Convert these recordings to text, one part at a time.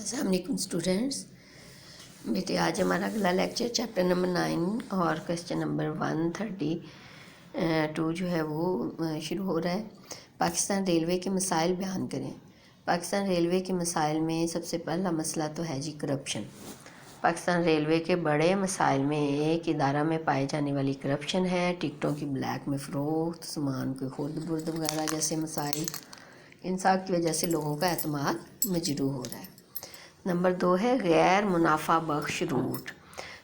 अस्सलाम वालेकुम स्टूडेंट्स। बेटे आज हमारा अगला लेक्चर चैप्टर नंबर 9 और क्वेश्चन नंबर 132 जो है वो शुरू हो रहा है। पाकिस्तान रेलवे के मसाइल बयान करें। पाकिस्तान रेलवे के मसाइल में सबसे पहला मसला तो है जी करप्शन। पाकिस्तान रेलवे के बड़े मसाइल में एक इदारा में पाई जाने वाली करप्शन है। टिकटों की ब्लैक में फ़रोख्त, सामान के खुर्द बुर्द वगैरह जैसे मसाइल, इन सब की वजह से लोगों का एतमाद मजरूह हो रहा है। नंबर 2 है गैर मुनाफा बख्श रूट।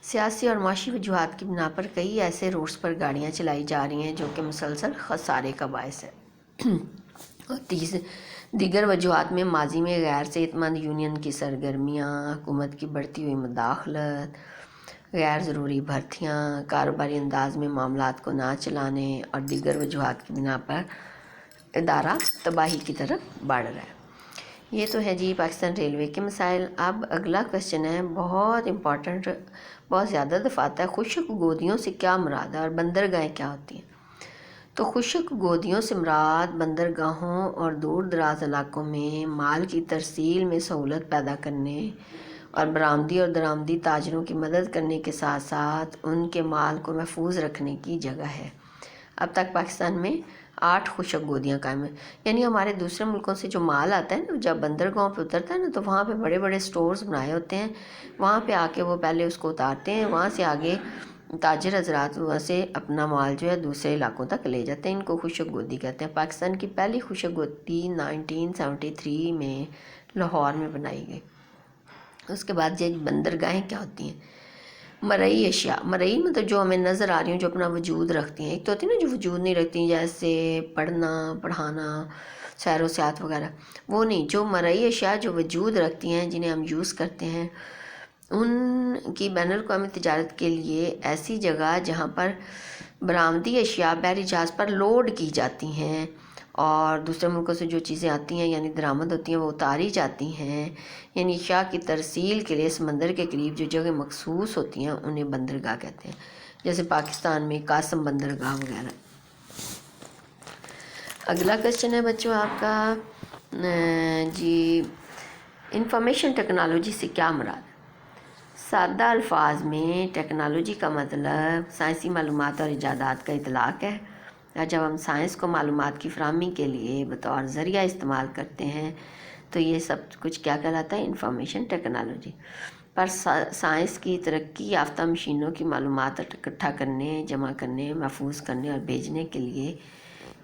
सियासी और माशी वजूहात की बिना पर कई ऐसे रूट्स पर गाड़ियाँ चलाई जा रही हैं जो कि मुसलसल खसारे का बायस है। और दीगर वजूहात में माजी में गैर सेहतमंद यूनियन की सरगर्मियाँ, हुकूमत की बढ़ती हुई मुदाखलत, गैर ज़रूरी भर्तियाँ, कारोबारी अंदाज में मामलात को ना चलाने और दीगर वजूहात की बिना पर इदारा तबाही की तरफ बढ़ रहा है। ये तो है जी पाकिस्तान रेलवे के मसाइल। अब अगला क्वेश्चन है, बहुत इम्पॉर्टेंट, बहुत ज़्यादा दफ़ा आता है, खुशक गोदियों से क्या मुराद है और बंदरगाहें क्या होती हैं। तो खुशक गोदियों से मुराद बंदरगाहों और दूर दराज इलाकों में माल की तरसील में सहूलत पैदा करने और बरामदी और दरामदी ताजरों की मदद करने के साथ साथ उनके माल को महफूज रखने की जगह है। अब तक पाकिस्तान में 8 खुशक गोदियाँ कायम हैं। यानी हमारे दूसरे मुल्कों से जो माल आता है ना, जब बंदरगाहों पे उतरता है ना, तो वहाँ पे बड़े बड़े स्टोर्स बनाए होते हैं। वहाँ पे आके वो पहले उसको उतारते हैं, वहाँ से आगे ताजिर हजरात वहाँ से अपना माल जो है दूसरे इलाकों तक ले जाते हैं। इनको खुशक गोदी कहते हैं। पाकिस्तान की पहली खुशक गोदी 1973 में लाहौर में बनाई गई। उसके बाद ये बंदरगाहें क्या होती हैं। मरई अशिया, मरई मतलब जो हमें नज़र आ रही हैं, जो अपना वजूद रखती हैं। एक तो होती है ना जो वजूद नहीं रखती, जैसे पढ़ना, पढ़ाना, सैर व सियाहत वगैरह, वो नहीं। जो मरई अशिया जो वजूद रखती हैं, जिन्हें हम यूज़ करते हैं, उनकी बैनुल अक़वामी तिजारत के लिए ऐसी जगह जहाँ पर बरामदी अशिया बहरी जहाज़ पर लोड की जाती हैं और दूसरे मुल्कों से जो चीज़ें आती हैं यानी दरामद होती हैं वो उतारी जाती हैं, यानी अशिया की तरसील के लिए समंदर के करीब जो जगह मखसूस होती हैं उन्हें बंदरगाह कहते हैं। जैसे पाकिस्तान में कासम बंदरगाह वगैरह। अगला क्वेश्चन है बच्चों आपका जी, इंफॉर्मेशन टेक्नोलॉजी से क्या मुराद। सादा अल्फाज में टेक्नोलॉजी का मतलब साइंसी मालूमात और इजादात का इतलाक़ है। और जब हम साइंस को मालूमात की फ़राहमी के लिए बतौर ज़रिया इस्तेमाल करते हैं तो ये सब कुछ क्या कहलाता है, इंफॉर्मेशन टेक्नोलॉजी। पर साइंस की तरक्की याफ्ता मशीनों की मालूमात इकट्ठा करने, जमा करने, महफूज करने और भेजने के लिए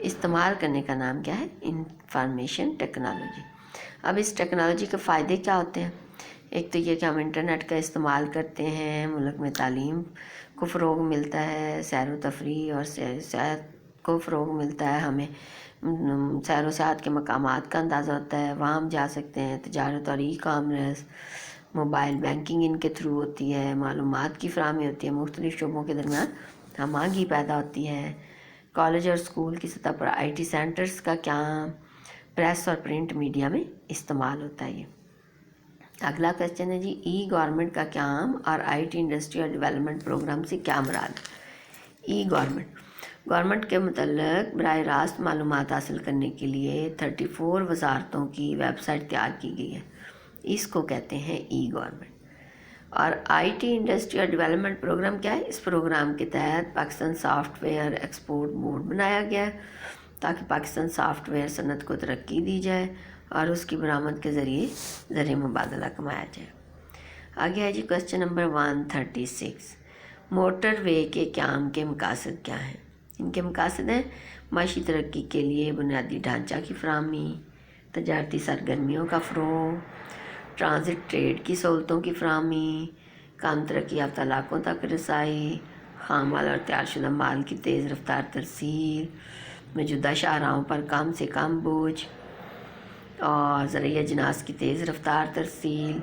इस्तेमाल करने का नाम क्या है, इंफॉर्मेशन टेक्नोलॉजी। अब इस टेक्नोलॉजी के फ़ायदे क्या होते हैं। एक तो ये कि हम इंटरनेट का इस्तेमाल करते हैं, मुल्क में तालीम को फ़रोग़ मिलता है, सैर व तफरीह और सेहत को फ़रोग़ मिलता है। हमें सैर व सियाहत के मकामात का अंदाज़ा होता है, वहाँ हम जा सकते हैं। तिजारत और ई कामर्स, मोबाइल बैंकिंग इनके थ्रू होती है। मालूमात की फ़राहमी होती है, मुख्तलिफ़ शोबों के दरमियान हमागी पैदा होती है। कॉलेज और स्कूल की सतह पर IT सेंटर्स का क्या, प्रेस और प्रिंट मीडिया में इस्तेमाल होता है। ये अगला क्वेश्चन है जी, ई गवर्नमेंट का क्या और IT इंडस्ट्री और डेवलपमेंट प्रोग्राम से क्या मुराद। ई गवर्नमेंट के मुतल्लिक़ बराह रास्त मालूमात हासिल करने के लिए 34 वजारतों की वेबसाइट तैयार की गई है, इसको कहते हैं ई गवर्नमेंट। और IT इंडस्ट्री और डेवलपमेंट प्रोग्राम क्या है, इस प्रोग्राम के तहत पाकिस्तान सॉफ्टवेयर एक्सपोर्ट बोर्ड बनाया गया है ताकि पाकिस्तान सॉफ्टवेयर सनत को तरक्की दी जाए और उसकी बरामद के ज़रिए ज़रिए मुबादला कमाया जाए। आगे है जी क्वेश्चन नंबर 136, मोटर वे के क़याम के मकासद क्या हैं। इनके मकासद हैं माशी तरक्की के लिए बुनियादी ढांचा की फ़राहमी, तजारती सरगर्मियों का फ़रोग़, ट्रांजिट ट्रेड की सहूलतों की फ़राहमी, कम तरक्की याफ्ता इलाकों तक रसाई, खाम माल और तैयारशुदा माल की तेज़ रफ्तार तरसील, मौजूदा शाहराहों पर कम से कम बोझ और ज़रिया अजनास की तेज़ रफ्तार तरसील,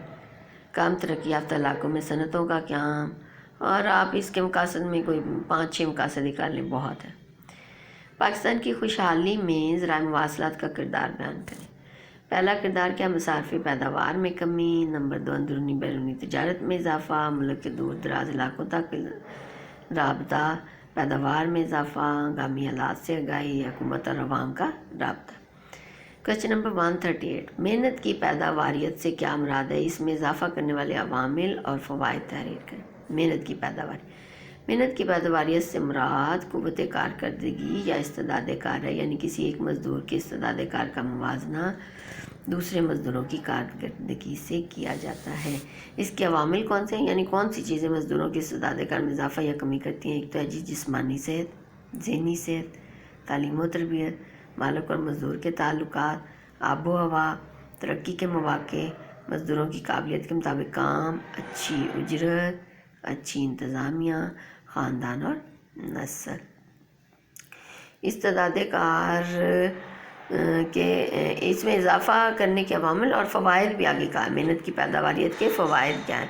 कम तरक्की याफ्ता इलाकों में सनतों का क़याम। और आप इसके मकासद में कोई 5-6 मकासद निकाल लें, बहुत है। पाकिस्तान की खुशहाली में ज़राए मवासलात का किरदार बयान करें। पहला किरदार क्या, मसारफ़ी पैदावार में कमी। नंबर 2, अंदरूनी बैरूनी तिजारत में इजाफ़ा, मुल्क के दूर दराज इलाकों तक राबता, पैदावार में इजाफ़ा, गामी हालात से आगाही, हुकूमत और अवाम का राबता। क्वेश्चन नंबर 138, मेहनत की पैदावारियत से क्या मुराद है, इसमें इजाफा करने वाले अवामिल और फ़वाइद तहरीर करें। मेहनत की पैदावारियत से मुराद क़ुव्वत कारकर्दगी या इस्तेदाद कार है, यानी किसी एक मज़दूर के इस्तेदाद कार का मुवाजना दूसरे मज़दूरों की कारकर्दगी से किया जाता है। इसके अवामिल कौन से हैं, यानी कौन सी चीज़ें मज़दूरों की इस्तेदाद कार में इजाफा या कमी करती हैं। एक तो है जी जिस्मानी सेहत, ज़हनी सेहत, तालीम व तरबियत, मालिक और मज़दूर के ताल्लुकात, आबो हवा, तरक्की के मौक़े, मज़दूरों की काबिलियत के मुताबिक काम, अच्छी उजरत, अच्छी इंतज़ामिया, ख़ानदान और नस्ल। इस्तेदाद कार के इसमें इजाफ़ा करने के अवामिल और फ़वाइद भी आगे कहा। मेहनत की पैदावारियत के फ़वाइद क्या हैं।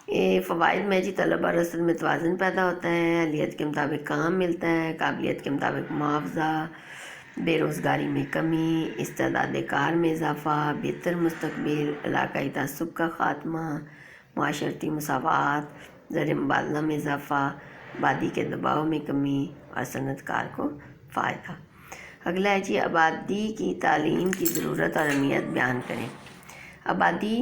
ये फ़वाइद में जी तलबा रसद में तवाज़ुन पैदा होता है, अहलियत के मुताबिक काम मिलता है, काबिलियत के मुताबिक मुआवजा, बेरोज़गारी में कमी, इस्तेदाद कार में इजाफ़ा, बेहतर मुस्तक़बिल, इलाक़ाई तअस्सुब का ख़ात्मा, मुआशरती मसावात, ज़र मुबादला में इजाफ़ा, आबादी के दबाव में कमी और सनअतकार को फ़ायदा। अगला है जी आबादी की तालीम की ज़रूरत और अहमियत बयान करें। आबादी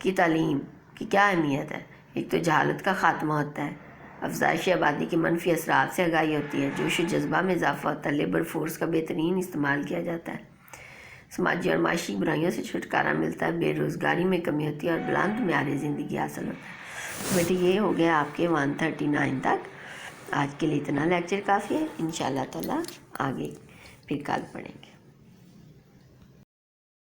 की तालीम की क्या अहमियत है। एक तो जहालत का ख़ात्मा होता है, अफज़ाइश आबादी के मनफी असरात से आगाही होती है, जोश व जज्बा में इजाफ़ा होता है, लेबर फोर्स का बेहतरीन इस्तेमाल किया जाता है, समाजी और माशी बुराइयों से छुटकारा मिलता है, बेरोज़गारी में कमी होती है और बुलंद म्यार ज़िंदगी हासिल होता है। तो बेटे ये हो गया आपके 139 तक। आज के लिए इतना लेक्चर काफ़ी है, इंशाअल्लाह ताला आगे फिर कल पढ़ेंगे।